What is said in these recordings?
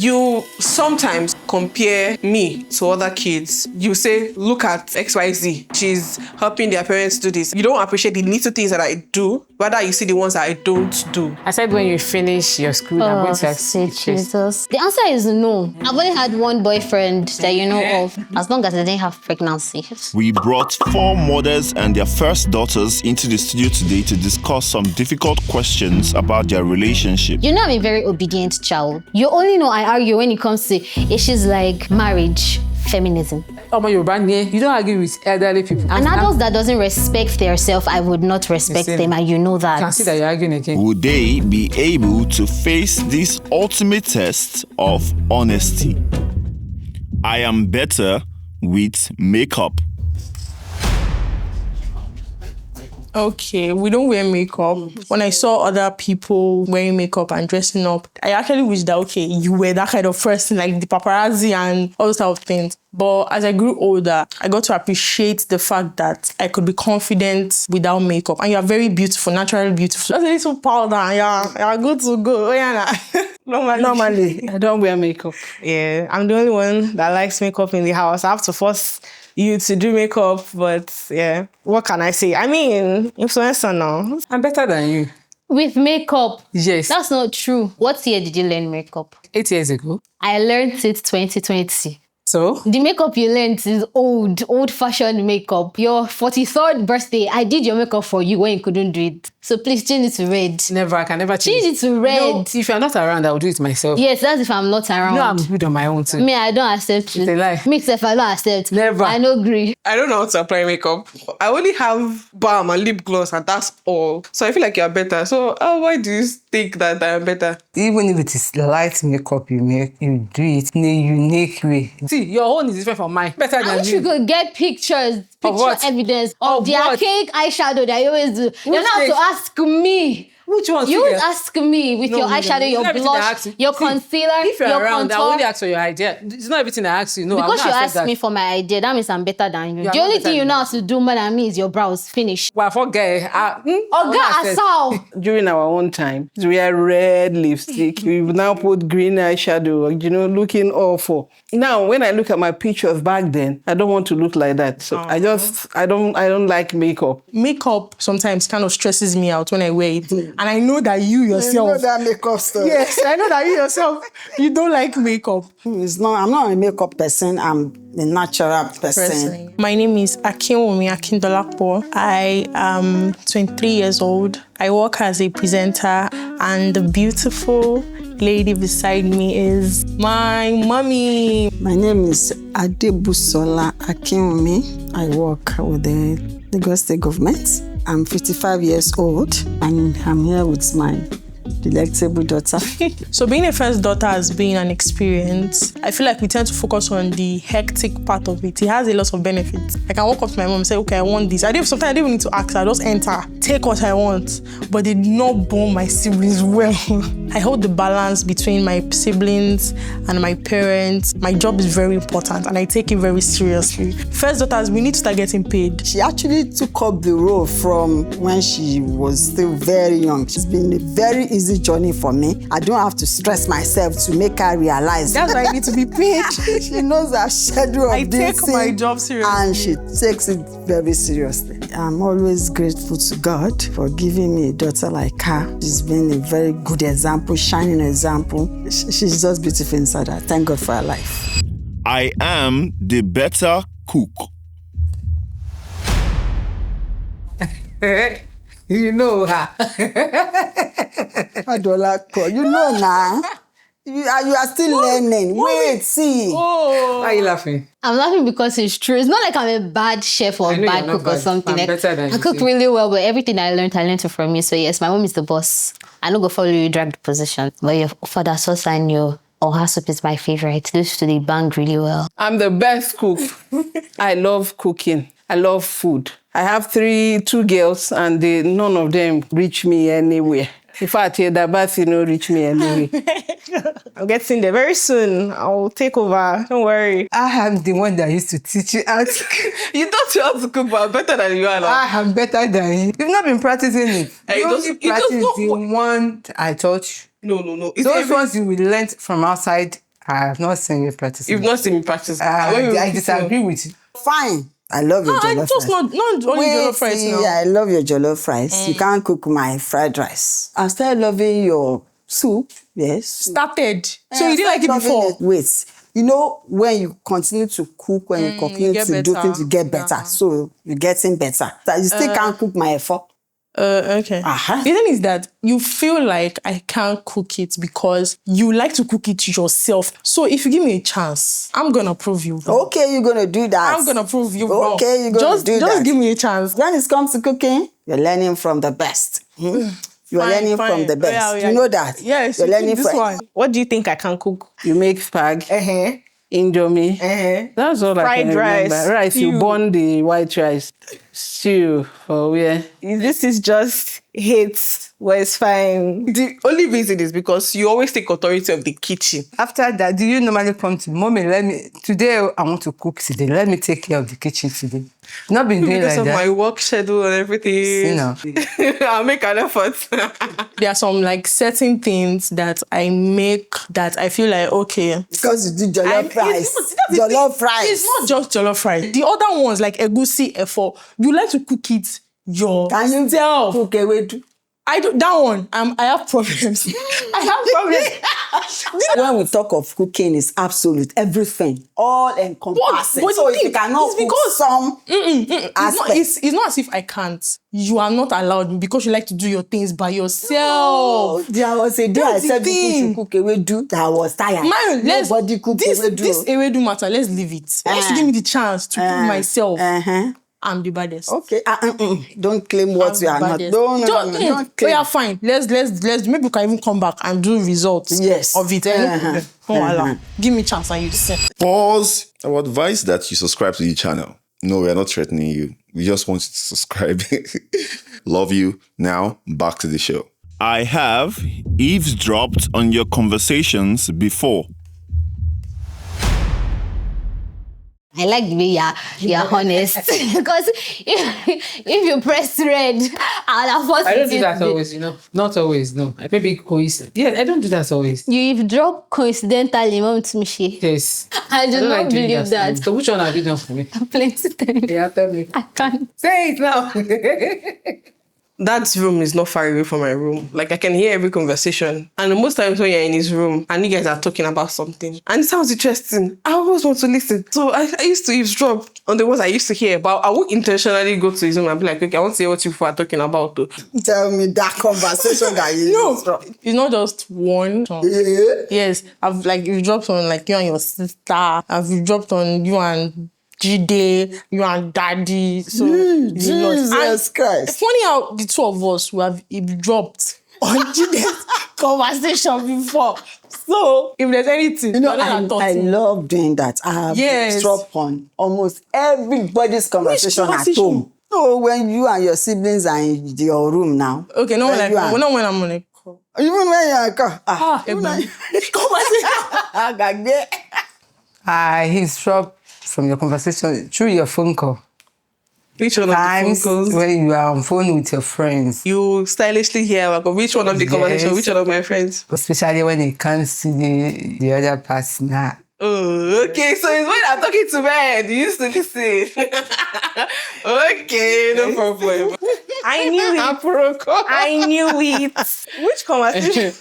You sometimes compare me to other kids. You say, look at XYZ. She's helping their parents do this. You don't appreciate the little things that I do. Rather, you see the ones that I don't do. I said when you finish your school, I'm going to say Jesus. The answer is no. I've only had one boyfriend that you know of, as long as I didn't have pregnancy. We brought 4 mothers and their first daughters into the studio today to discuss some difficult questions about their relationship. You know I'm a very obedient child. You only know I argue when it comes to issues like marriage, feminism. You don't argue with elderly people. An adult that doesn't respect themselves, I would not respect them, and you know that. I can see that you're arguing again. Would they be able to face this ultimate test of honesty? I am better with makeup. Okay, we don't wear makeup. When I saw other people wearing makeup and dressing up, I actually wish that, okay, you were that kind of person, like the paparazzi and all those type of things. But as I grew older, I got to appreciate the fact that I could be confident without makeup. And you're very beautiful, naturally beautiful. Just a little powder and you're good to go. Oh, yeah, Normally, I don't wear makeup. Yeah, I'm the only one that likes makeup in the house. I have to force you to do makeup, but yeah, what can I say? I mean, influencer now. I'm better than you. With makeup? Yes. That's not true. What year did you learn makeup? 8 years ago. I learned it 2020. So? The makeup you learned is old-fashioned makeup. Your 43rd birthday, I did your makeup for you when you couldn't do it. So please change it to red. Never, I can never change it to red. No, if you're not around, I'll do it myself. Yes, that's if I'm not around. No, I'm good on my own too. Me, I don't accept it. It's a lie. Me, if I don't accept. Never. I don't agree. I don't know how to apply makeup. I only have balm and lip gloss and that's all. So I feel like you're better. So why do you think that I'm better? Even if it is light makeup you make, you do it in a unique way. See, your own is different from mine. Better than you. I wish you could get picture evidence of the archaic eyeshadow that you always do. You're not to ask me. Which one? You would ask me with your eyeshadow, your blush, your concealer, if you're your around, contour. I only ask for your idea. It's not everything I ask you. No, because you ask me for my idea, that means I'm better than you. The only thing you know how to do more than me is your brows. Finish. Well, forget. During our own time, we had red lipstick. We now put green eyeshadow, looking awful. Now, when I look at my pictures back then, I don't want to look like that. So I don't like makeup. Makeup sometimes kind of stresses me out when I wear it. And I know that you yourself... You know that makeup stuff. Yes, I know that you yourself, you don't like makeup. I'm not a makeup person. I'm a natural person. My name is Akinwumi Akindolapo. I am 23 years old. I work as a presenter, and the beautiful lady beside me is my mommy. My name is Adebusola Akinwumi. I work with the Lagos State government. I'm 55 years old, and I'm here with my delectable daughter. So being a first daughter has been an experience. I feel like we tend to focus on the hectic part of it. It has a lot of benefits. I can walk up to my mom and say, okay, I want this. Sometimes I don't even need to ask. I just enter, take what I want. But they did not born my siblings well. I hold the balance between my siblings and my parents. My job is very important and I take it very seriously. First daughters, we need to start getting paid. She actually took up the role from when she was still very young. It's been a very easy journey for me. I don't have to stress myself to make her realize. That's why I need to be paid. She knows her schedule of I take my job seriously. And she takes it very seriously. I'm always grateful to God for giving me a daughter like her. She's been a very good example, shining example. She's just beautiful inside her. Thank God for her life. I am the better cook. You know her. Adolapo, you know now. You are still learning. Wait, see. Why are you laughing? I'm laughing because it's true. It's not like I'm a bad chef or a bad cook or something. I'm better than I cook really well, but everything I learned it from you. So yes, my mom is the boss. I don't go follow you drag the position. But your father sauce and your oha soup is my favorite. Those two, they bang really well. I'm the best cook. I love cooking. I love food. I have two girls and none of them reach me anywhere. In fact, the bath, reach me anyway. I'll get in there very soon. I'll take over. Don't worry. I am the one that used to teach you how to cook. You taught you how to cook, but I'm better than you are now. I am better than you. You've not been practicing it. Hey, You only practice the one I taught you. No. Those ones you will learn from outside I have not seen you practice. You've not seen me practice. I disagree with you. Fine. I love your I jollof just rice. not only jollof rice now. I love your jollof rice. You can't cook my fried rice. I started loving your soup. Yes. Started. So I you didn't like it started before? loving Wait. You know, when you continue to cook, when you continue get to do better. things, you get better. So you're getting better. So you still can't cook my effort. Okay. Uh-huh. The thing is that you feel like I can't cook it because you like to cook it yourself. So if you give me a chance, I'm gonna prove you wrong. Okay, you're gonna do that. I'm gonna prove you wrong. Okay, you're gonna do that. Just give me a chance. When it comes to cooking, you're learning from the best. You're learning from the best. Oh, yeah. You know that? Yes, You're you learning cook this from one. What do you think I can cook? You make spag, indomie. That's all I Fried can remember. rice, Rice, you stew. burn the white rice. Stew for where? This is just hate where it's fine. The only reason is because you always take authority of the kitchen. After that, do you normally come to mommy? Today I want to cook today. Let me take care of the kitchen today. Not been doing Because like of that. my work schedule and everything. You know. I'll make an effort. There are some like certain things that I make that I feel like, okay. Because you do jollof rice. That's the thing. Jollof rice. It's not just jollof rice. The other ones like egusi, efo, you like to cook it Can you yourself. cook ewedu? I do that one. I have problems. I have problems. When we talk of cooking, it's absolute everything, all encompassing. But So the if you thing cannot is cook because- some It's not as if I can't. You are not allowed because you like to do your things by yourself. There was a day I That's the said people thing. should cook ewedu that I was tired. Man, Nobody cook this ewedu. ewedu matter. Let's leave it. Once you give me the chance to cook myself, I'm the baddest. Okay, don't claim what you are not. Don't Oh claim. yeah, fine. Let's maybe we can even come back and do results Yes. of it. Give me chance and you see. Pause. I would advise that you subscribe to the channel. No, we're not threatening you. We just want you to subscribe. Love you. Now, back to the show. I have eavesdropped on your conversations before. I like the way you're honest. Because if you press red, I'll have forced I don't do you that to always, Not always, no. I maybe coincidence. Yeah, I don't do that always. You drop coincidentally, Mom Tumishi. Yes. I do don't not like doing believe that. So which one have you done for me? Plenty times. Yeah, tell me. I can't. Say it now. That room is not far away from my room. Like I can hear every conversation. And most times when you're in his room and you guys are talking about something and it sounds interesting, I always want to listen. So I used to eavesdrop on the ones I used to hear, but I would intentionally go to his room and be like, okay, I want to hear what you are talking about though. Tell me that conversation that you It's not just one song. Yeah. Yes, I've like you dropped on like you and your sister. I've dropped on you and Jide, you and Daddy. So it's a lot. Jesus And Christ. funny how the two of us we have dropped on Jide's conversation before. So if there's anything, You know, other than I talking, love doing that. I have Yes. dropped on almost everybody's conversation at conversation? home. So when you and your siblings are in your room now. okay, not when you are- not when I'm on a call. Even when you're at car. I eavesdrop from your conversation through your phone call. Which one of the Times phone calls? when you are on phone with your friends. You stylishly hear like, which one of the conversation, Yes. which one of my friends? Especially when it comes to the other partner. Oh, okay. So it's when I'm talking to men, you used to listen. Okay, no problem. I knew it. Aproko. I knew it. Which conversation?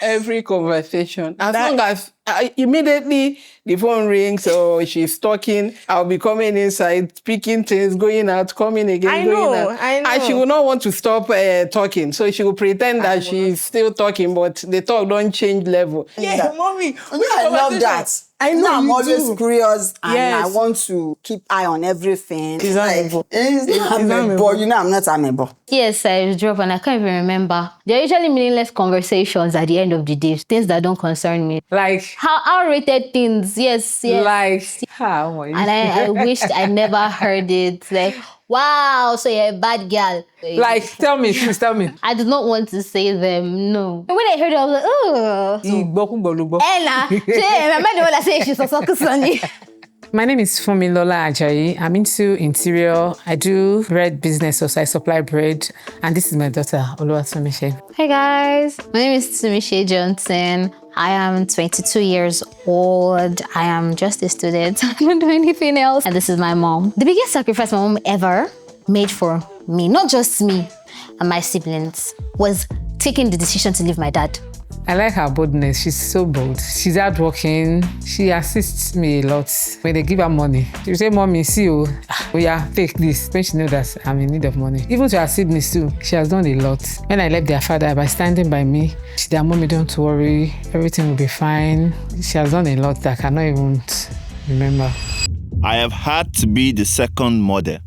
Every conversation. As long as immediately the phone rings or she's talking, I'll be coming inside, speaking things, going out, coming again, I going know, out. I know. And she will not want to stop talking. So she will pretend that she's still talking, but the talk don't change level. Yeah, mommy. I love that. I know I'm you always do. curious and Yes. I want to keep eye on everything. It's not amiable. It's not amiable. You know I'm not amiable. Yes, I drop and I can't even remember. They're usually meaningless conversations at the end of the day. Things that don't concern me. Like, How rated things? Yes. how are you? And I wished I never heard it. Like, wow, so you're a bad girl. Like, tell me, please tell me. I did not want to say them, no. And when I heard it, I was like, oh. Ella, am I the one that says she's a soccer sonny? My name is Fumilola Ajayi. I'm into interior. I do bread business, so I supply bread. And this is my daughter, Oluwatumishe. Hi guys, my name is Tumishe Johnson. I am 22 years old. I am just a student. I don't do anything else. And this is my mom. The biggest sacrifice my mom ever made for me, not just me and my siblings, was taking the decision to leave my dad. I like her boldness. She's so bold. She's hardworking. She assists me a lot. When they give her money, she will say, Mommy, see you. Oh yeah, take this. When she knows that I'm in need of money. Even to her siblings too, she has done a lot. When I left their father, by standing by me, she said, Mommy, don't worry. Everything will be fine. She has done a lot that I cannot even remember. I have had to be the second mother.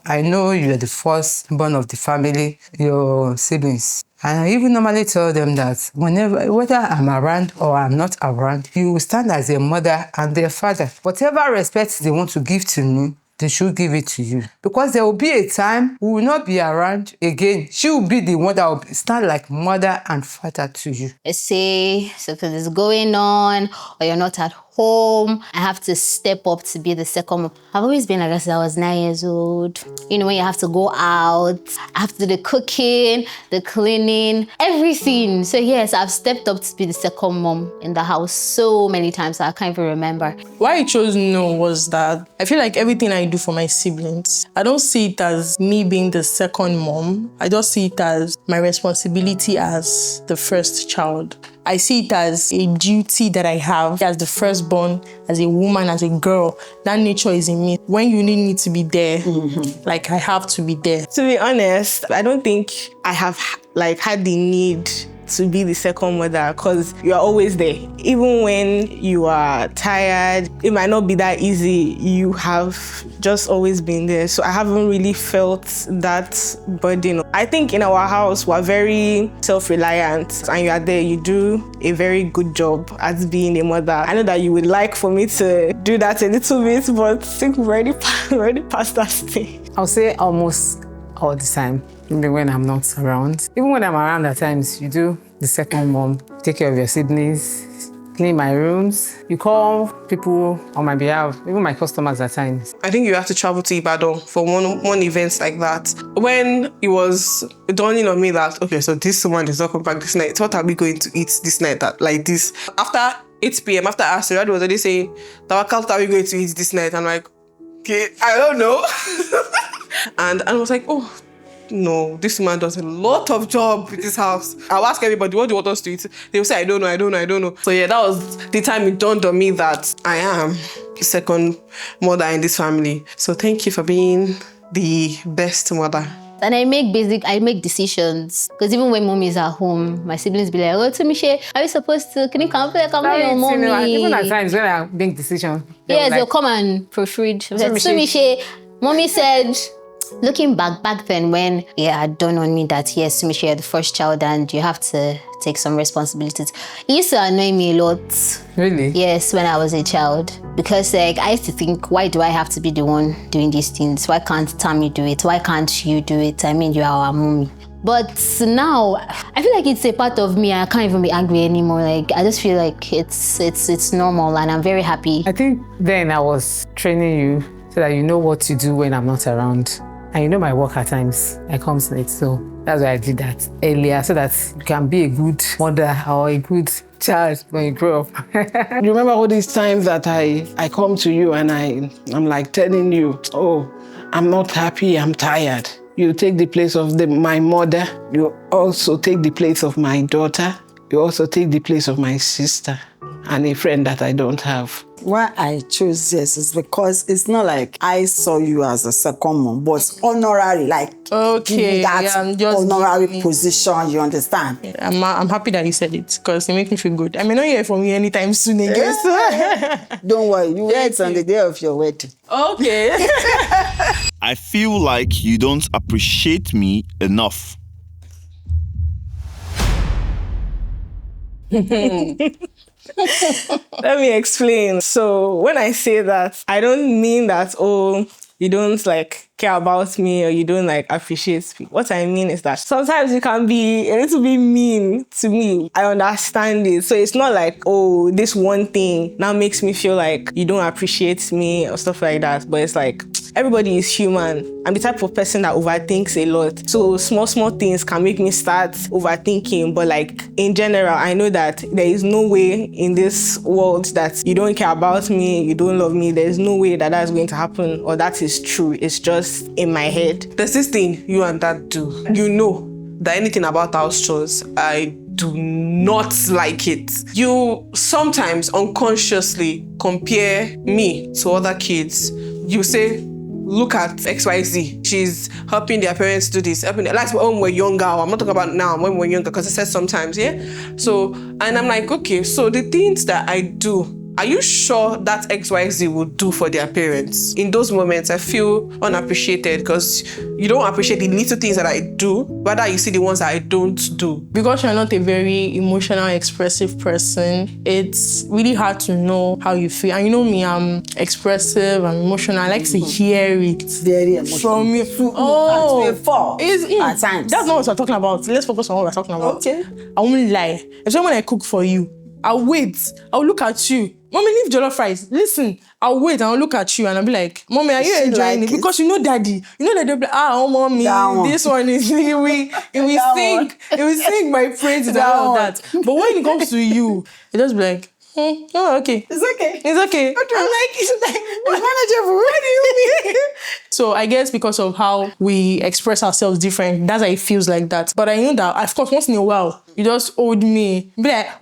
I know you're the first born of the family, your siblings. And I even normally tell them that whether I'm around or I'm not around, you will stand as their mother and their father. Whatever respect they want to give to me, they should give it to you. Because there will be a time we will not be around again. She will be the one that will stand like mother and father to you. Let's say something is going on or you're not at home, I have to step up to be the second mom. I've always been like that since I was 9 years old. You know, when you have to go out, I have to do the cooking, the cleaning, everything. So yes, I've stepped up to be the second mom in the house so many times I can't even remember. Why I chose no was that I feel like everything I do for my siblings, I don't see it as me being the second mom. I just see it as my responsibility as the first child. I see it as a duty that I have as the firstborn, as a woman, as a girl. That nature is in me. When you need me to be there, like I have to be there. To be honest, I don't think I have had the need to be the second mother because you are always there. Even when you are tired, it might not be that easy. You have just always been there. So I haven't really felt that burden. I think in our house, we're very self-reliant and you are there. You do a very good job at being a mother. I know that you would like for me to do that a little bit, but I think we're already past that stage. I'll say almost all the time. Even when I'm not around. Even when I'm around at times, you do the second mom, take care of your siblings, clean my rooms. You call people on my behalf, even my customers at times. I think you have to travel to Ibadan for one event like that. When it was dawning on me that, okay, so this woman is not coming back this night, what are we going to eat this night like this? After 8 p.m., after Asri, I was already saying, what are we going to eat this night? I'm like, okay, I don't know. and I was like, oh, no, this man does a lot of job with this house. I'll ask everybody, what do you want us to eat? They will say, I don't know. So yeah, that was the time it dawned on me that I am the second mother in this family. So thank you for being the best mother. And I make decisions. Because even when mommy is at home, my siblings be like, oh, Tumishe, are you supposed to, can you come here, your mommy? Even at times when I make decisions. Yes, they'll come and proofread. Tumishe, mommy said, looking back then when it had dawned on me that yes, Tumishe, you're the first child and you have to take some responsibilities. It used to annoy me a lot. Really? Yes, when I was a child. Because I used to think, why do I have to be the one doing these things? Why can't Tammy do it? Why can't you do it? I mean, you are our mommy. But now, I feel like it's a part of me. I can't even be angry anymore. I just feel like it's normal and I'm very happy. I think then I was training you so that you know what to do when I'm not around. And you know my work at times, I come late, so that's why I did that earlier, so that you can be a good mother or a good child when you grow up. You remember all these times that I come to you and I'm like telling you, oh, I'm not happy, I'm tired. You take the place of my mother. You also take the place of my daughter. You also take the place of my sister and a friend that I don't have. Why I chose this is because it's not like I saw you as a second mom, but honorary, like Okay, that yeah, just honorary position, you understand? I'm happy that you said it because it makes me feel good. I may not hear from you anytime soon again. Don't worry, you wait on the day of your wedding. Okay. I feel like you don't appreciate me enough. Let me explain. So when I say that, I don't mean that, oh, you don't care about me or you don't appreciate me. What I mean is that sometimes you can be a little bit mean to me. I understand it. So it's not like, oh, this one thing now makes me feel like you don't appreciate me or stuff like that. But it's like, everybody is human. I'm the type of person that overthinks a lot. So small things can make me start overthinking. But like in general, I know that there is no way in this world that you don't care about me, you don't love me. There's no way that that's going to happen or that is true. It's just in my head. There's this thing you and Dad do. You know that anything about house chores, I do not like it. You sometimes unconsciously compare me to other kids. You say, look at XYZ. She's helping their parents do this, helping their, like when we're younger. I'm not talking about now, when we're younger, because I said sometimes, yeah? So, and I'm like, okay, so the things that I do, are you sure that XYZ would do for their parents? In those moments, I feel unappreciated because you don't appreciate the little things that I do, rather you see the ones that I don't do. Because you're not a very emotional, expressive person, it's really hard to know how you feel. And you know me, I'm expressive, I'm emotional. I like to hear it Very emotional. from you. At times. That's not what we're talking about. Let's focus on what we're talking about. Okay. I won't lie. Especially when I cook for you, I'll wait. I'll look at you. Mommy, leave jollof rice. Listen, I'll wait and I'll look at you and I'll be like, Mommy, are you She enjoying like it? Because you know daddy. You know that they'll be like, oh, Mommy, That one. this one is, it will sing my praises and all of that. But when it comes to you, it just be like, oh, okay. It's okay. It's okay. I'm like, it's manageable. What do you mean? So I guess because of how we express ourselves different, that's why it feels like that. But I know that, of course, once in a while, you just hold me, be like,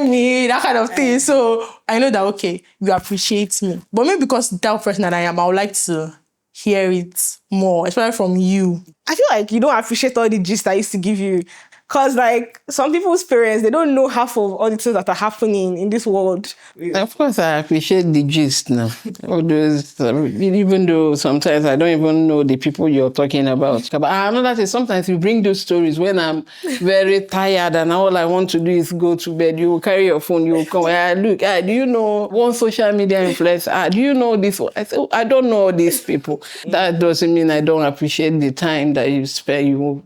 me, that kind of thing. So I know that, okay, you appreciate me. But maybe because that person that I am, I would like to hear it more, especially from you. I feel like you don't appreciate all the gist I used to give you. Because, like, some people's parents, they don't know half of all the things that are happening in this world. Of course, I appreciate the gist now. All those, even though sometimes I don't even know the people you're talking about. But I know that sometimes you bring those stories when I'm very tired and all I want to do is go to bed. You will carry your phone, you will come. Look, do you know one social media influencer? Do you know this one? I say, I don't know these people. That doesn't mean I don't appreciate the time that you spend. You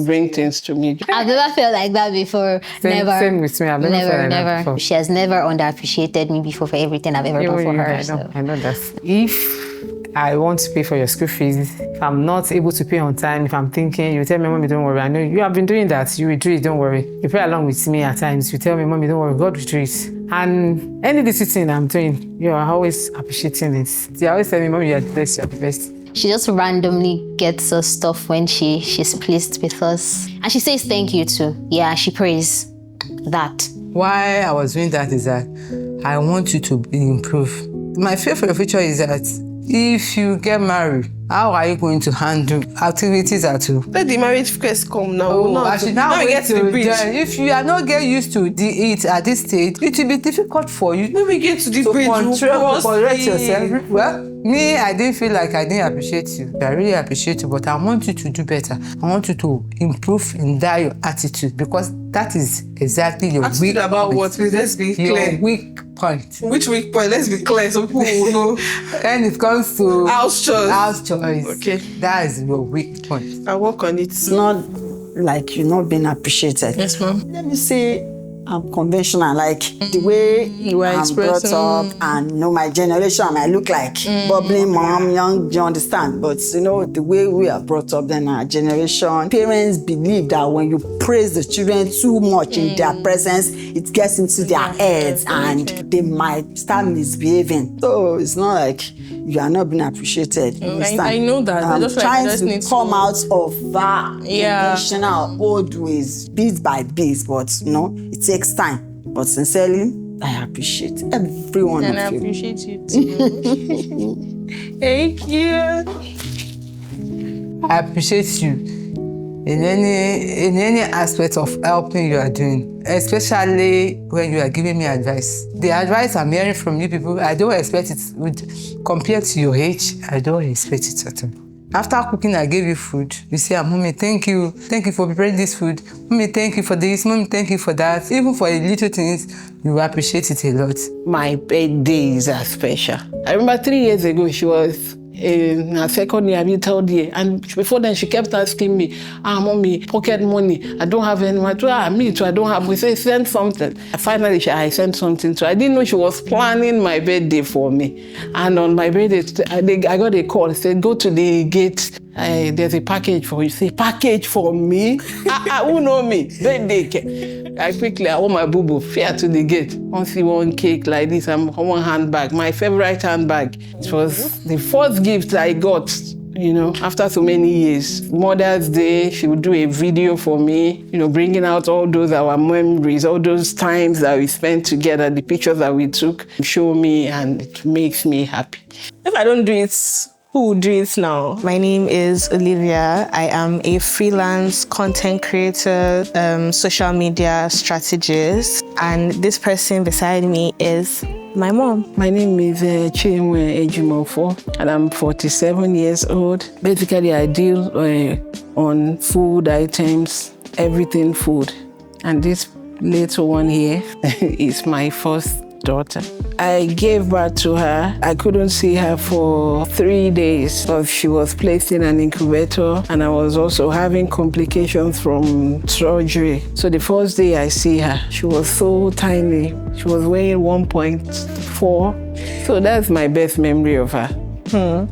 bring things to me. I've never felt like that before. Never. Same with me. I've never felt like that before. She has never underappreciated me before for everything I've ever done for her. I know that. If I want to pay for your school fees, if I'm not able to pay on time, if I'm thinking, you tell me, Mommy, don't worry. I know you have been doing that. You will do it, don't worry. You pray along with me at times. You tell me, Mommy, don't worry, God will do it. And any little thing I'm doing, you are always appreciating it. You always tell me, Mommy, you're the best, you're the best. She just randomly gets us stuff when she's pleased with us. And she says thank you too. Yeah, she prays that. Why I was doing that is that I want you to improve. My fear for your future is that if you get married, how are you going to handle activities at home? Let the marriage first come now. Now we get to the bridge. If you are not get used to it at this stage, it will be difficult for you. When we get to the bridge, to correct yourself. Well, me, I didn't feel like I didn't appreciate you. I really appreciate you, but I want you to do better. I want you to improve in that your attitude, because that is exactly your attitude weak about point. what? Let's be clear. Your weak point. Which weak point? Let's be clear so people will know. When it comes to house chores. Okay. That is your weak point. I work on it. It's not like you're not being appreciated. Yes, ma'am. Let me say I'm conventional, like the way You are I'm brought expressing. up, and my generation, I look like bubbling mom, young, you understand? But the way we are brought up, then our generation, parents believe that when you praise the children too much in their presence, it gets into their heads and they might start misbehaving. So it's not like you are not being appreciated. You understand? I know that. I'm just trying like, to come out of that conventional old ways, bit by bit, but it takes time. But sincerely, I appreciate every one And I of you. appreciate you too. Thank you. I appreciate you in any aspect of helping you are doing, especially when you are giving me advice. The advice I'm hearing from you people, I don't expect it compared to your age. I don't expect it at all. After cooking, I gave you food. You say, Mommy, thank you. Thank you for preparing this food. Mommy, thank you for this. Mommy, thank you for that. Even for the little things, you appreciate it a lot. My birthdays are special. I remember 3 years ago, she was in her second year, third year. And before then, she kept asking me, mommy, pocket money. I don't have any money. Me too, I don't have. We say, send something. Finally, I sent something to her. I didn't know she was planning my birthday for me. And on my birthday, I got a call. It said, go to the gate. There's a package for you. Say, package for me? Who know me? Birthday. I quickly, I want my boo-boo, fair to the gate. I see one cake like this, and one handbag, my favorite handbag. It was the first gift I got, after so many years. Mother's Day, she would do a video for me, bringing out all those our memories, all those times that we spent together, the pictures that we took, show me, and it makes me happy. If I don't do it, who will do it now? My name is Olivia. I am a freelance content creator, social media strategist, and this person beside me is my mom. My name is Chinwe Ejimofo, and I'm 47 years old. Basically, I deal on food items, everything food. And this little one here is my first daughter. I gave birth to her. I couldn't see her for 3 days because she was placed in an incubator, and I was also having complications from surgery. So the first day I see her, she was so tiny. She was weighing 1.4. So that's my best memory of her.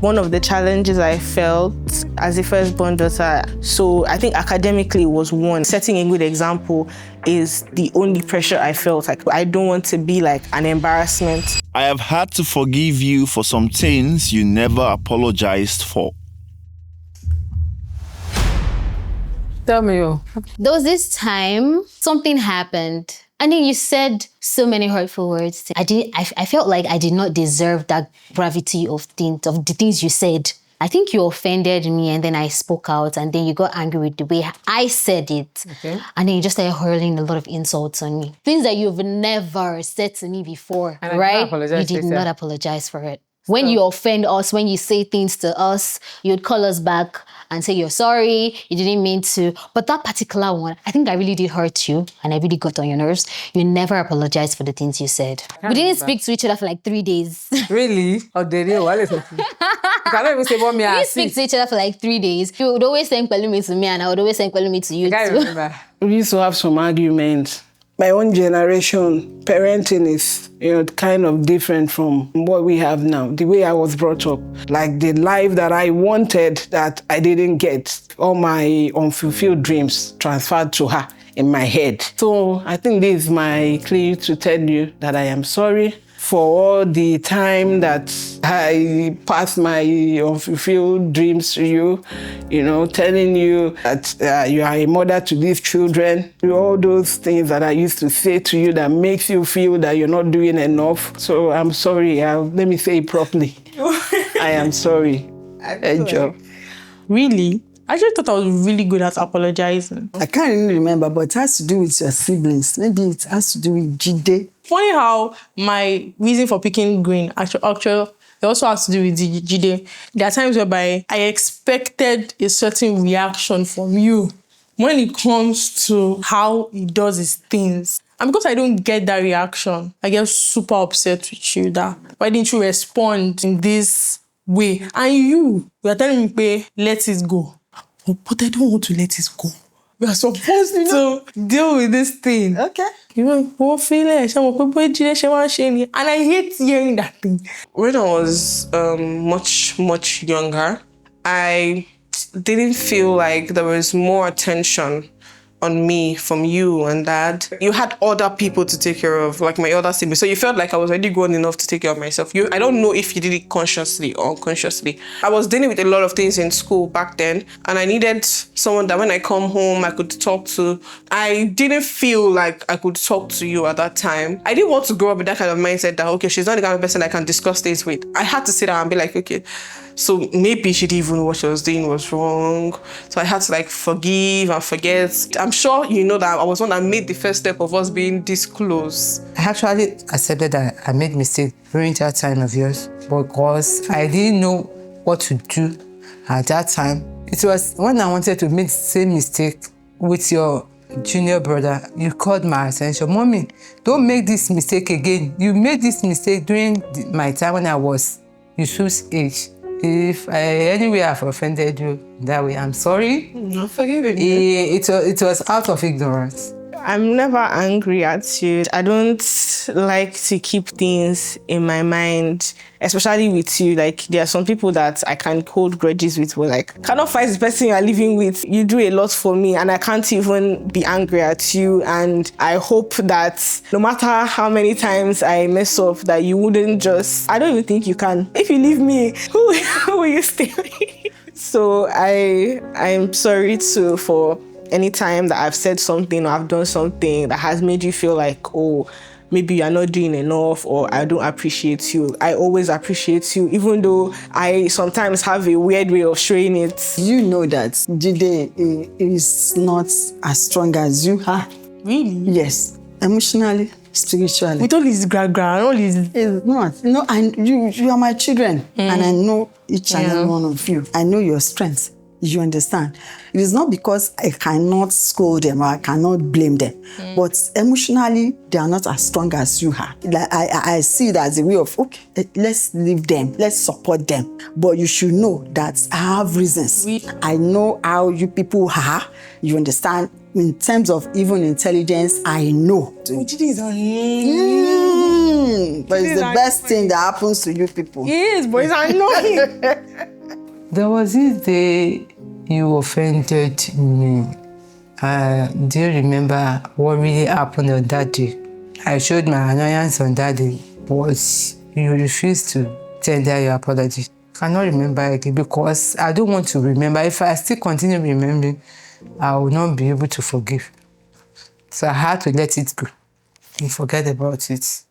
One of the challenges I felt as a firstborn daughter, so I think academically was one. Setting a good example is the only pressure I felt. Like, I don't want to be like an embarrassment. I have had to forgive you for some things you never apologized for. Tell me, There was this time something happened, and then you said so many hurtful words. I felt like I did not deserve that gravity of the things you said. I think you offended me, and then I spoke out, and then you got angry with the way I said it. Okay. And then you just started hurling a lot of insults on me. Things that you've never said to me before, and right? You did not apologize for it. When you offend us, when you say things to us, you'd call us back and say you're sorry, you didn't mean to. But that particular one, I think I really did hurt you, and I really got on your nerves. You never apologized for the things you said. We didn't speak to each other for like 3 days. Really? Oh, did you? What is it? You cannot even say, Mommy, we didn't speak to each other for like 3 days. You would always send Pelumi to me, and I would always send Pelumi to you. I can't remember. We used to have some arguments. My own generation, parenting is, kind of different from what we have now. The way I was brought up, like the life that I wanted that I didn't get, all my unfulfilled dreams transferred to her in my head. So I think this is my plea to tell you that I am sorry for all the time that I passed my unfulfilled dreams to you, telling you that you are a mother to these children, all those things that I used to say to you that makes you feel that you're not doing enough. So I'm sorry. Let me say it properly. I am sorry. Really? I actually thought I was really good at apologizing. I can't really remember, but it has to do with your siblings. Maybe it has to do with Jide. Funny how my reason for picking green actually it also has to do with Jide. There are times whereby I expected a certain reaction from you when it comes to how he does his things. And because I don't get that reaction, I get super upset with you that why didn't you respond in this way? And you are telling me, let it go. But I don't want to let it go. We are supposed to deal with this thing. Okay. What feeling? And I hate hearing that thing. When I was much younger, I didn't feel like there was more attention on me from you and Dad. You had other people to take care of, like my other siblings. So you felt like I was already grown enough to take care of myself. I don't know if you did it consciously or unconsciously. I was dealing with a lot of things in school back then, and I needed someone that when I come home, I could talk to. I didn't feel like I could talk to you at that time. I didn't want to grow up with that kind of mindset that, okay, she's not the kind of person I can discuss things with. I had to sit down and be like, okay, so maybe she didn't even know what she was doing was wrong. So I had to forgive and forget. I'm sure you know that I was one that made the first step of us being this close. I actually accepted that I made mistake during that time of yours because I didn't know what to do at that time. It was when I wanted to make the same mistake with your junior brother, you called my attention. Mommy, don't make this mistake again. You made this mistake during my time when I was Yusuf's age. If anyway I've offended you that way, I'm sorry. I'm forgiving you. It was out of ignorance. I'm never angry at you. I don't like to keep things in my mind, especially with you. Like, there are some people that I can hold grudges with, but like, cannot fight the person you are living with. You do a lot for me, and I can't even be angry at you. And I hope that no matter how many times I mess up, that you wouldn't just, I don't even think you can. If you leave me, who will you stay with? So I'm sorry too for any time that I've said something or I've done something that has made you feel like, oh, maybe you're not doing enough or I don't appreciate you. I always appreciate you, even though I sometimes have a weird way of showing it. You know that Jide is not as strong as you are. Really? Yes. Emotionally, spiritually. With all his gra-gra and all his... It's not. No, and you are my children. And I know each and every one of you. I know your strengths. You understand? It is not because I cannot scold them or I cannot blame them, but emotionally, they are not as strong as you are. Like, I see it as a way of, okay, let's leave them, let's support them. But you should know that I have reasons. I know how you people are. You understand? In terms of even intelligence, I know. But it's the best thing that happens to you people. Yes, but it's annoying. There was this day you offended me. Do you remember what really happened on that day? I showed my annoyance on that day, but you refused to tender your apology. I cannot remember again because I don't want to remember. If I still continue remembering, I will not be able to forgive. So I had to let it go and forget about it.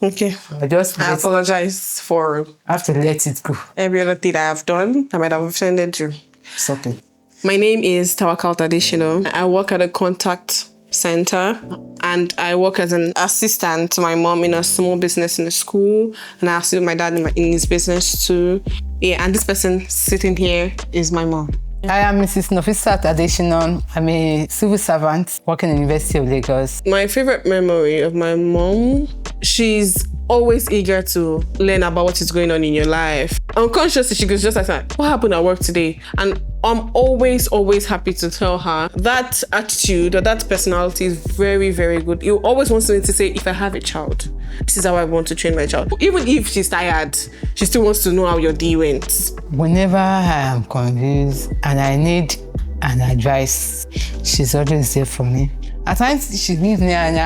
Okay. I apologize for I have to let it go. every other thing I have done. I might have offended you. It's okay. My name is Tawakal Tadishino. I work at a contact center and I work as an assistant to my mom in a small business in the school, and I assist my dad in his business too. Yeah, and this person sitting here is my mom. I am Mrs. Nofisa Tadishino. I'm a civil servant working in the University of Lagos. My favorite memory of my mom, she's always eager to learn about what is going on in your life. Unconsciously, she goes just like, what happened at work today? And I'm always happy to tell her that attitude or that personality is very, very good. You always want me to say, if I have a child, this is how I want to train my child. Even if she's tired, she still wants to know how your day went. Whenever I am confused and I need an advice, she's always there for me. At times, she gives me an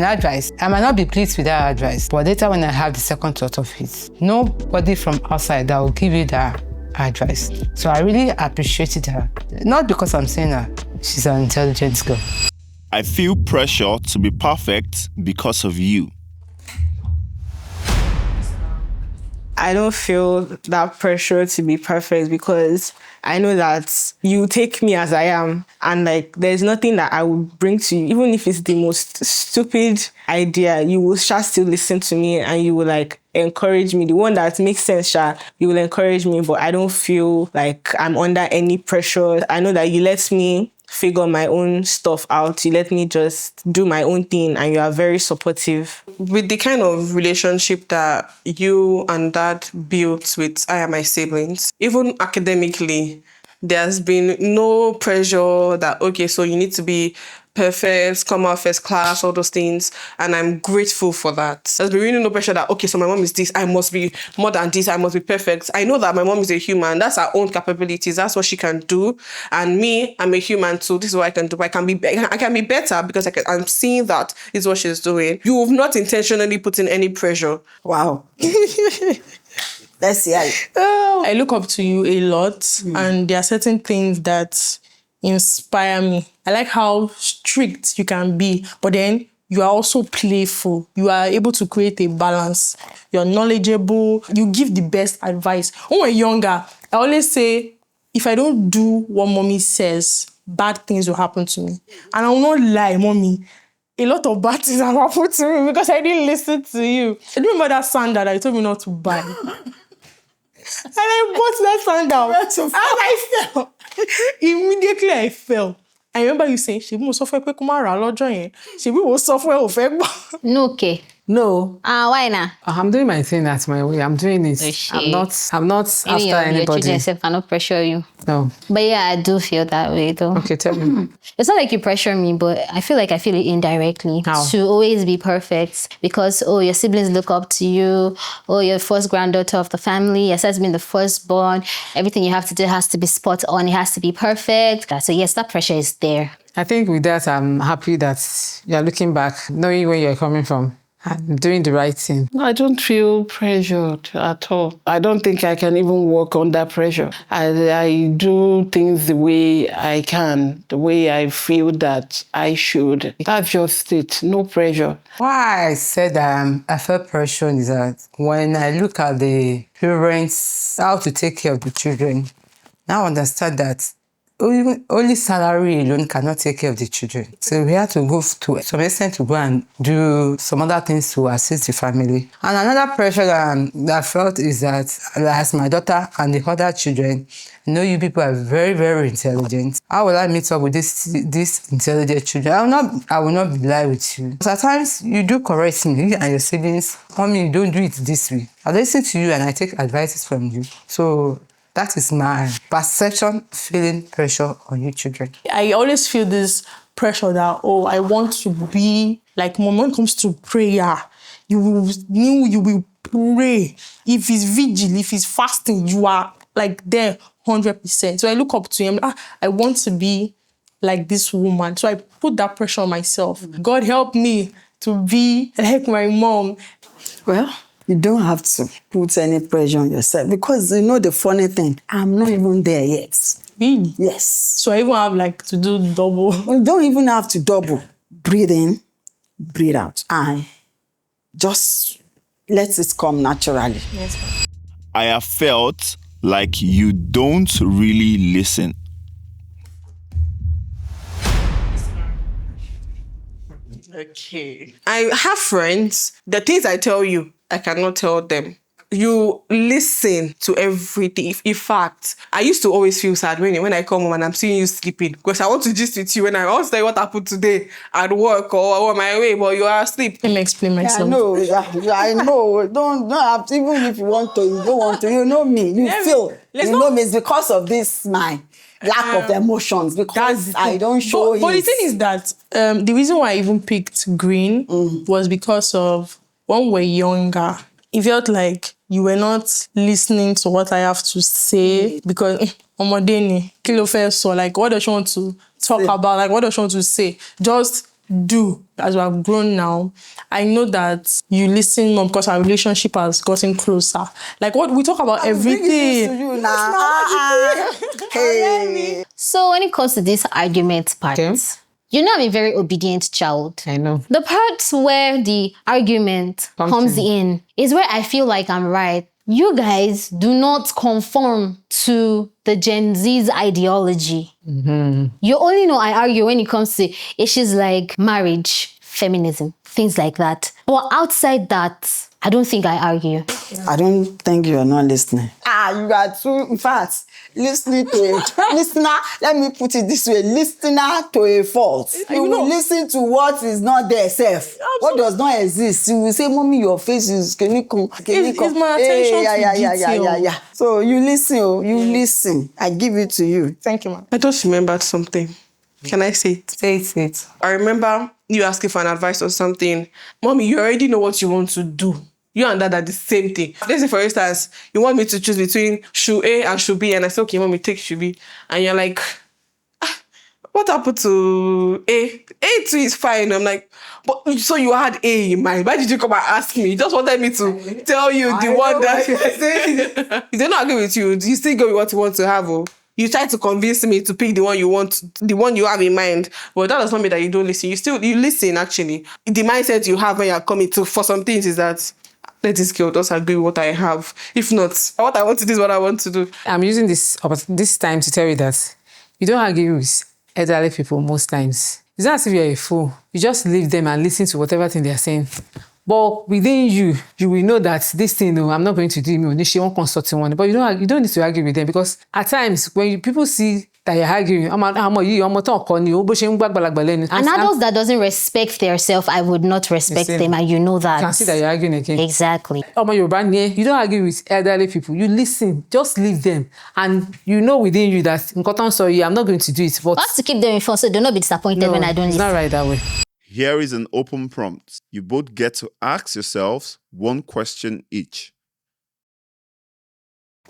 advice. I might not be pleased with that advice, but later when I have the second thought of it, nobody from outside that will give you that advice. So I really appreciated her. Not because I'm saying her, she's an intelligent girl. I feel pressure to be perfect because of you. I don't feel that pressure to be perfect because I know that you take me as I am, and like there's nothing that I would bring to you, even if it's the most stupid idea, you will still listen to me and you will like encourage me. The one that makes sense, you will encourage me, but I don't feel like I'm under any pressure. I know that you let me figure my own stuff out. You let me just do my own thing, and you are very supportive. With the kind of relationship that you and Dad built with I and my siblings, even academically, there's been no pressure that, okay, so you need to be perfect, come out first class, all those things. And I'm grateful for that. There's been really no pressure that, okay, so my mom is this, I must be more than this, I must be perfect. I know that my mom is a human. That's her own capabilities. That's what she can do. And me, I'm a human too. This is what I can do. I can be better because I'm seeing that is what she's doing. You have not intentionally put in any pressure. Wow. Let's see. I look up to you a lot, and there are certain things that inspire me. I like how strict you can be, but then you are also playful. You are able to create a balance. You're knowledgeable. You give the best advice. When we're younger, I always say, if I don't do what mommy says, bad things will happen to me. And I will not lie, mommy. A lot of bad things have happened to me because I didn't listen to you. I do remember that sandal that you told me not to buy. And I bought that sandal. And I fell. Immediately I fell. I remember you saying, "Ṣebí mo sọ fún ẹ pé kó má rà lọ́jọ́ yẹn. Ṣebí mo sọ fún ẹ ò fẹ́ gbọ́." No, okay. No, Why not? I'm doing my thing at my way. I'm doing it. I'm not after Maybe your anybody. children self cannot pressure you. No. But yeah, I do feel that way though. Okay, tell me. It's not like you pressure me, but I feel like I feel it indirectly. How? To always be perfect because, oh, your siblings look up to you. Oh, you're the first granddaughter of the family. Aside being the firstborn, everything you have to do has to be spot on. It has to be perfect. So yes, that pressure is there. I think with that, I'm happy that you're looking back, knowing where you're coming from, and doing the right thing. I don't feel pressured at all. I don't think I can even work under pressure. I do things the way I can, the way I feel that I should. That's just it, no pressure. Why I said I felt pressure is that when I look at the parents, how to take care of the children, now I understand that only salary alone cannot take care of the children. So we have to go to some extent to go and do some other things to assist the family. And another pressure that I felt is that as my daughter and the other children, I know you people are very, very intelligent. How will I meet up with these intelligent children? I will not lie with you. Because at times you do correct me, you and your siblings. Mommy, you don't do it this way. I listen to you and I take advices from you. So that is my perception, feeling pressure on you children. I always feel this pressure that, oh, I want to be like mom. When it comes to prayer, you will pray. If it's vigil, if it's fasting, you are like there 100%. So I look up to him. I want to be like this woman. So I put that pressure on myself. God help me to be like my mom. Well, you don't have to put any pressure on yourself because you know the funny thing, I'm not even there yet. Really? Yes. So I even have like to do double. You don't even have to double. Breathe in, breathe out. And just let it come naturally. Yes. I have felt like you don't really listen. Okay. I have friends. The things I tell you, I cannot tell them. You listen to everything. In fact, I used to always feel sad when I come home and I'm seeing you sleeping because I want to gist with you when I want to tell you what happened today at work or on my way, but you are asleep. Let me explain myself. I know. Don't have to, even if you want to, you don't want to. You know me. You know me. It's because of this my lack of emotions because I don't show it. But the thing is that the reason why I even picked green was because of when we were younger, it felt like you were not listening to what I have to say because Omodeni, kilo first, so like what does she want to talk about? Like what does she want to say? Just do. As we have grown now, I know that you listen more because our relationship has gotten closer. Like what we talk about everything. To you now. Hey. So when it comes to this argument part, you know I'm a very obedient child. I know. The parts where the argument comes in is where I feel like I'm right. You guys do not conform to the Gen Z's ideology. You only know I argue when it comes to issues like marriage, feminism, things like that. But outside that, I don't think I argue. I don't think you are not listening. You are too, in fact, listening to a listener, let me put it this way, listener to a fault. You will listen to what is not there, self. What does not exist. You will say, Mommy, your face is can you come? It's my attention to detail. Yeah. So you listen. I give it to you. Thank you, ma'am. I just remembered something. Can I say it? Say it. I remember you asking for an advice or something. Mommy, you already know what you want to do. You and Dad are the same thing. Let's say, for instance, you want me to choose between shoe A and shoe B, and I say, okay, Mommy, take shoe B. And you're like, what happened to A? A too is fine. I'm like, but so you had A in mind. Why did you come and ask me? You just wanted me to tell you the one that if they don't agree with you, you still go with what you want to have. Oh. You try to convince me to pick the one you want, the one you have in mind. But that does not mean that you don't listen. You listen, actually. The mindset you have when you're coming to for some things is that let this girl just agree with what I have. If not, what I want to do is what I want to do. I'm using this time to tell you that you don't argue with elderly people most times. It's not as if you're a fool. You just leave them and listen to whatever thing they're saying. But within you will know that this thing, no, I'm not going to do it. She won't consult someone. But you don't need to argue with them because at times when people see that you're arguing. I'm talking you. An adult that doesn't respect themselves, I would not respect them, and you know that. You can see that you're arguing again. Exactly. You don't argue with elderly people. You listen. Just leave them. And you know within you that I'm not going to do it. But I have to keep them informed so do not be disappointed when I don't it's listen. not right that way. Here is an open prompt. You both get to ask yourselves one question each.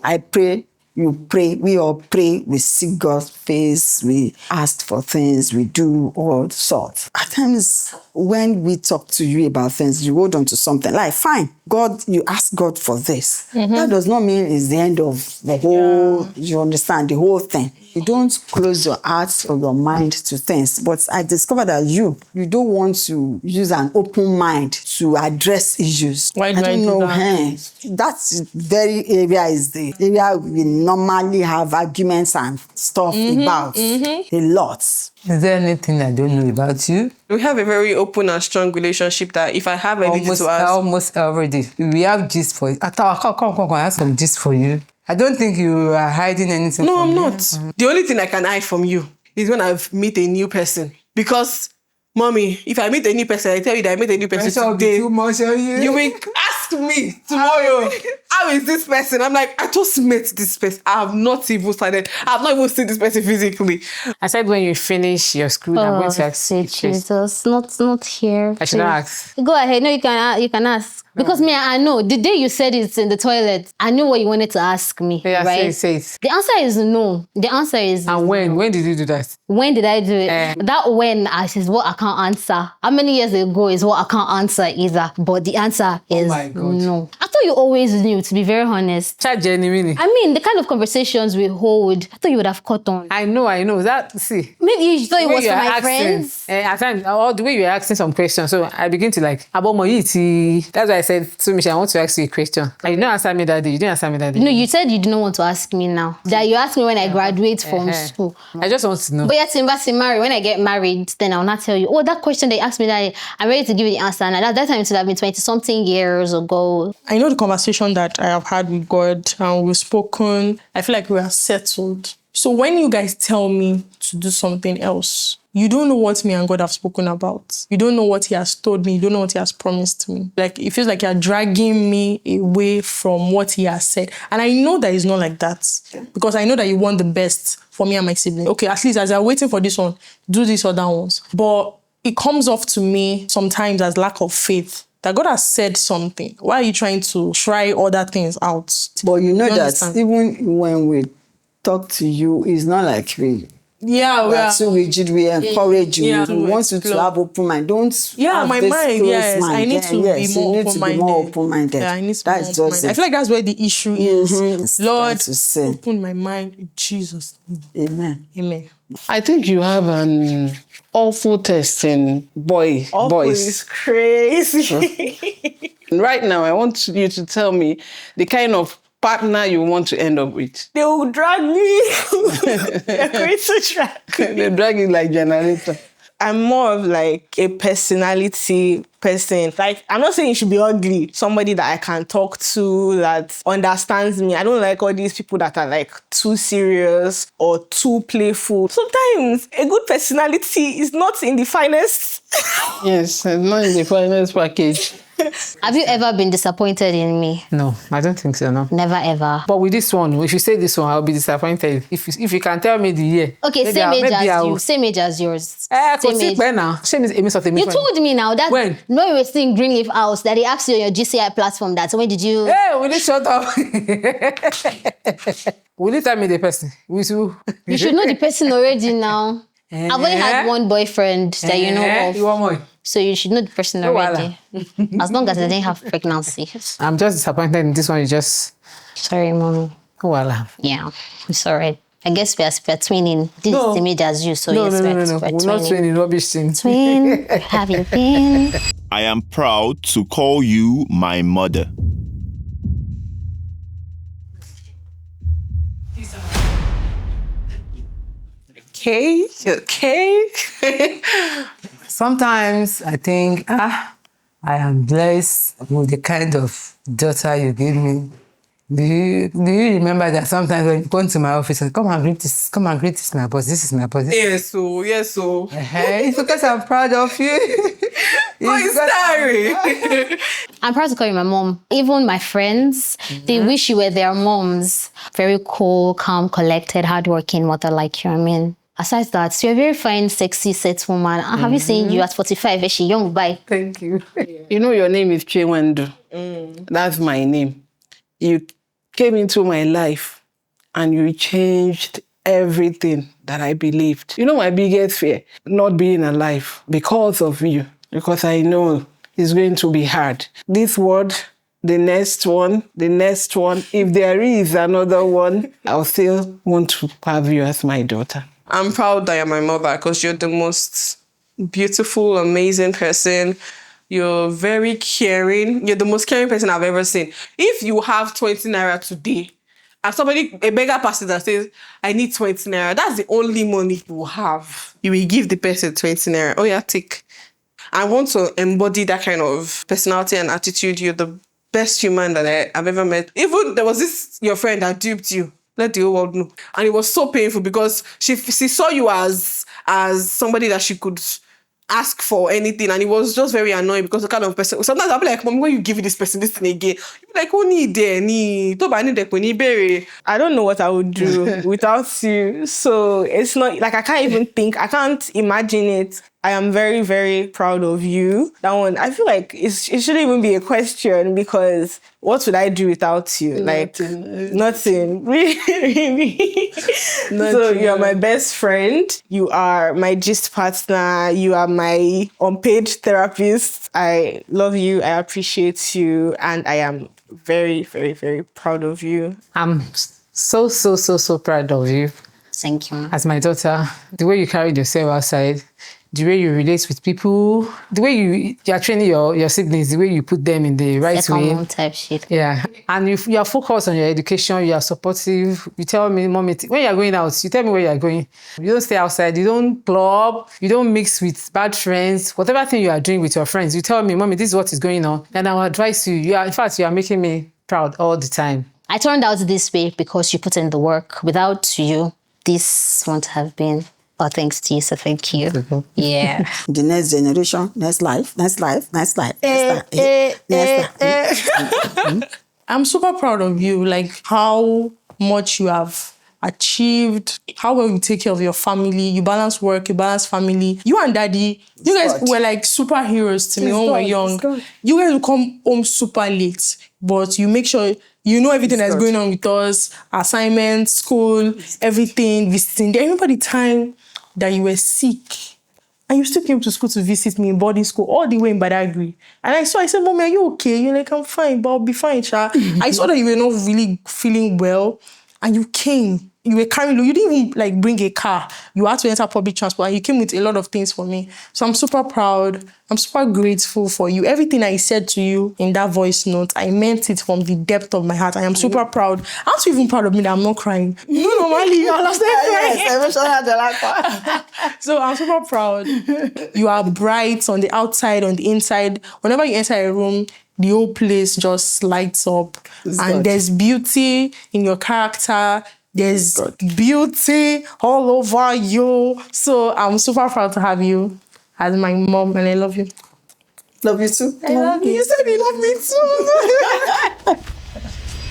I pray, you pray, we all pray, we seek God's face, we ask for things, we do all sorts. At times, when we talk to you about things, you hold on to something like, fine, God, you ask God for this. That does not mean it's the end of the whole, you understand, the whole thing. You don't close your heart or your mind to things. But I discovered that you don't want to use an open mind to address issues. Why do I don't know. that? That's very area is the area we normally have arguments and stuff about a lot. Is there anything I don't know about you? We have a very open and strong relationship that if I have anything to ask, Almost every day. We have gist for you. Come, I have some gist for you. I don't think you are hiding anything no, from I'm me. not. The only thing I can hide from you is when I meet a new person. Because, mommy, if I meet a new person, I tell you that I met a new person Pressure will be today, too much on you. you will ask me tomorrow, how is this person? I'm like, I just met this person. I have not even started. I have not even seen this person physically. I said when you finish your school, I'm going to ask Say you. Jesus, not here. I should not ask. Go ahead. No, you can ask. Because me, I know. The day you said it in the toilet, I knew what you wanted to ask me, Yeah, right? say it. The answer is no. The answer is And when? When did you do that? when did I do it? That when is what I can't answer. How many years ago is what I can't answer either. But the answer is my God. no. I thought you always knew, to be very honest. Chat genuinely. I mean, the kind of conversations we hold, I thought you would have caught on. I know. That, see. Maybe you thought it The way was you for are my asking, friends. At times, or the way you are asking some questions, so I begin to like, that's why I said to Michelle, I want to ask you a question. And you didn't answer me that day. You didn't answer me that day. No, you said you didn't want to ask me now. That you asked me when I graduate from school. I just want to know. But yet, when I get married, then I'll not tell you, oh, that question they asked me that I'm ready to give you the answer. And at that time, it would have been 20-something years ago. I know the conversation that I have had with God and we've spoken. I feel like we are settled. So when you guys tell me to do something else, you don't know what me and God have spoken about. You don't know what he has told me. You don't know what he has promised me. Like, it feels like you're dragging me away from what he has said. And I know that it's not like that. Because I know that you want the best for me and my siblings. Okay, at least as I'm waiting for this one, do these other ones. But it comes off to me sometimes as lack of faith. That God has said something. Why are you trying to try other things out? But you know that understand? even when we talk to you, it's not like we Yeah, are too rigid. We encourage you. Yeah. We want you to have open mind. Don't have my this mind, closed yes. mind. I need to Yes, be you more need to be more open-minded. Yeah, I need to That's be more just open-minded. I it. feel like that's where the issue is. It's Lord, trying to say. open my mind in Jesus' name. Amen. Amen. I think you have an awful taste in boys. It's crazy. Right now, I want you to tell me the kind of partner you want to end up with. They will drag me. They're going to drag. They drag you like generator. I'm more of like a personality person. Like, I'm not saying you should be ugly. Somebody that I can talk to, that understands me. I don't like all these people that are like too serious or too playful. Sometimes a good personality is not in the finest. Yes, it's not in the finance package. Have you ever been disappointed in me? No, I don't think so, no. Never ever. But with this one, if you say this one, I'll be disappointed. If you can tell me the year. Okay, maybe same age maybe as I you. will- Same age as yours. Same Same age. now. Shame is Amy You told me now that When? no, you were still in Greenleaf House that they asked you on your GCI platform that. So when did you? Hey, will you shut up? Will you tell me the person? You should know the person already now. I've only had one boyfriend that you know of. You want more? So you should know the person No, already. As long as they didn't have pregnancy. I'm just disappointed in this one. You just... Sorry, mommy. Voila. Yeah, I'm sorry. I guess we're twinning. This is the same age as you, so No, yes, no. we're We're not twinning. training rubbish things. Twin, have you been? I am proud to call you my mother. Okay. Sometimes I think, I am blessed with the kind of daughter you give me. Do you remember that sometimes when you come to my office and come and greet this my boss, this is my boss. Yes, so. It's because I'm proud of you. Sorry. I'm proud to call you my mom. Even my friends, they wish you were their moms. Very cool, calm, collected, hardworking mother like you. I mean, aside that, you're a very fine, sexy, set woman. I haven't seen you at 45, she young, bye. Thank you. You know your name is Chinwendu. That's my name. You came into my life and you changed everything that I believed. You know my biggest fear? Not being alive because of you. Because I know it's going to be hard. This word, the next one, if there is another one, I'll still want to have you as my daughter. I'm proud that you're my mother because you're the most beautiful, amazing person. You're very caring. You're the most caring person I've ever seen. If you have 20 naira today, and a beggar passes and says, I need 20 naira, that's the only money you will have. You will give the person 20 naira. Oh yeah, take. I want to embody that kind of personality and attitude. You're the best human that I've ever met. Even there was this, your friend that duped you. Let the whole world know. And it was so painful because she saw you as somebody that she could ask for anything, and it was just very annoying because the kind of person. Sometimes I'll be like, Mom, when you give this person this thing again, you'll be like, oh, I don't know what I would do without you. So it's not like I can't even think. I can't imagine it. I am very, very proud of you. That one, I feel like it shouldn't even be a question because what would I do without you? Nothing. Really. So you are my best friend. You are my gist partner. You are my unpaid therapist. I love you. I appreciate you. And I am very, very, very proud of you. I'm so proud of you. Thank you. As my daughter, the way you carried yourself outside, the way you relate with people, the way you are training your siblings, the way you put them in the right Second way. mom type shit. Yeah. And you are focused on your education, you are supportive. You tell me, Mommy, when you are going out, you tell me where you are going. You don't stay outside, you don't club, you don't mix with bad friends. Whatever thing you are doing with your friends, you tell me, Mommy, this is what is going on. And I will advise you. In fact, you are making me proud all the time. I turned out this way because you put in the work. Without you, this won't have been. Oh, thanks to you, so thank you. Yeah. The next generation, next life. I'm super proud of you, like how much you have achieved, how well you take care of your family, you balance work, you balance family. You and Daddy, you guys were like superheroes to me when we were young. You guys will come home super late, but you make sure you know everything that's going on with us, assignments, school, everything, visiting. I remember the time that you were sick and you still came to school to visit me in boarding school all the way in Badagry. And I said, Mommy, are you okay? You're like, I'm fine, but I'll be fine, Sha. I saw that you were not really feeling well and you came. You were carrying, you didn't even like bring a car. You had to enter public transport and you came with a lot of things for me. So I'm super proud. I'm super grateful for you. Everything I said to you in that voice note, I meant it from the depth of my heart. I am super proud. I'm not even proud of me that I'm not crying. You know, normally, I understand. So I'm super proud. You are bright on the outside, on the inside. Whenever you enter a room, the whole place just lights up. And there's beauty in your character. There's beauty all over you. So I'm super proud to have you as my mom, and I love you. Love you too. I love you. You said you love me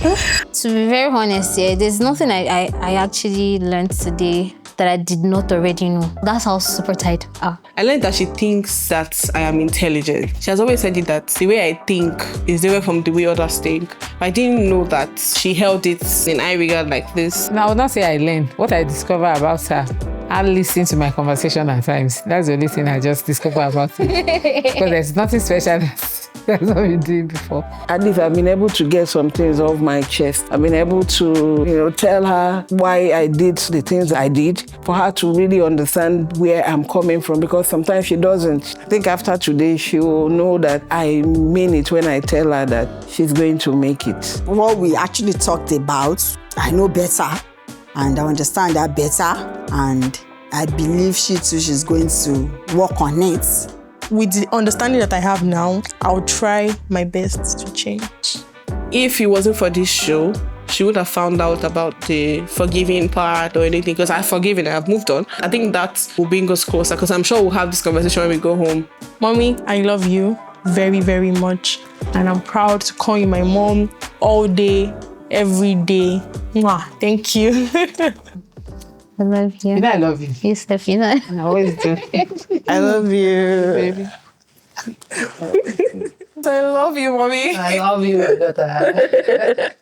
too. To be very honest, there's nothing I actually learned today that I did not already know. That's how super tight we are. I learned that she thinks that I am intelligent. She has always said it that the way I think is different from the way others think. I didn't know that she held it in high regard like this. Now, I would not say I learned. What I discover about her, I listen to my conversation at times. That's the only thing I just discover about her. Because there's nothing special that's what we did before. At least I've been able to get some things off my chest. I've been able to, tell her why I did the things I did, for her to really understand where I'm coming from, because sometimes she doesn't. I think after today, she will know that I mean it when I tell her that she's going to make it. What we actually talked about, I know better, and I understand that better, and I believe she's going to work on it. With the understanding that I have now, I'll try my best to change. If it wasn't for this show, she would have found out about the forgiving part or anything, because I've forgiven her, I've moved on. I think that will bring us closer, because I'm sure we'll have this conversation when we go home. Mommy, I love you very, very much. And I'm proud to call you my mom all day, every day. Mwah. Thank you. I love you. I love you. Yes, Stefina. I always do. I love you, baby. I love you, mommy. I love you, daughter.